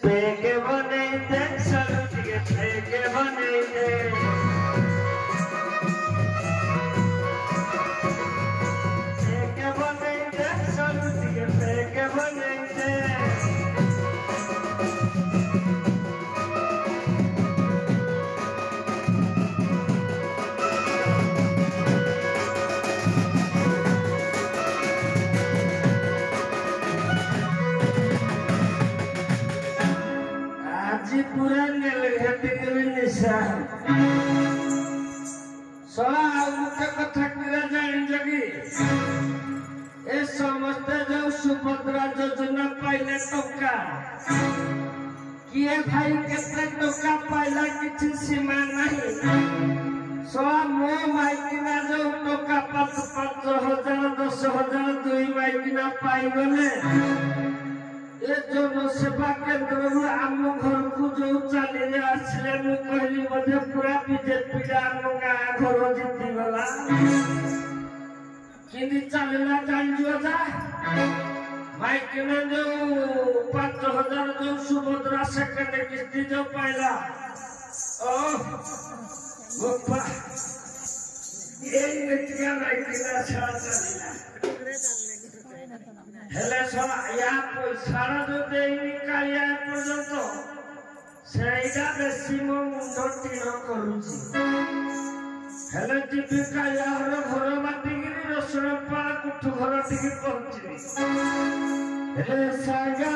पेके बने दे सरू के पेके बने दे पेके बने दे सरू के पेके बने दे पूरा नेलघाटी के भी निशा सला मुख्य कथा किरा जानी जगी ए समस्त जो सुभद्रा योजना पाइले टका किए भाई केते टका पाइला किछि सीमा नहीं सला मो माइकिना जो टका 5,000 10,000 दुई माइकिना पाई गले ए जो सेवा केन्द्र आम घर को जो चली आसले मु कहली मध्य पूरा बीजेपी आम गाँ घर जीति गला कि चलना जाइयो जा माइकिना जो 5,000 जो सुभद्रा सेकेंड किस्ती जो पाइला ओ गोपा ये नित्या माइकिना छाड़ा चलिला हेले सला या पैसारा जो देनी कालिया पर्यंत सेइडा बेसी मो मुंड टीण करूची हेले टीपी कालिया घर बाटिगिरी रसुणपाड़ा कुठु घर टिकी पहुंची हेले सागा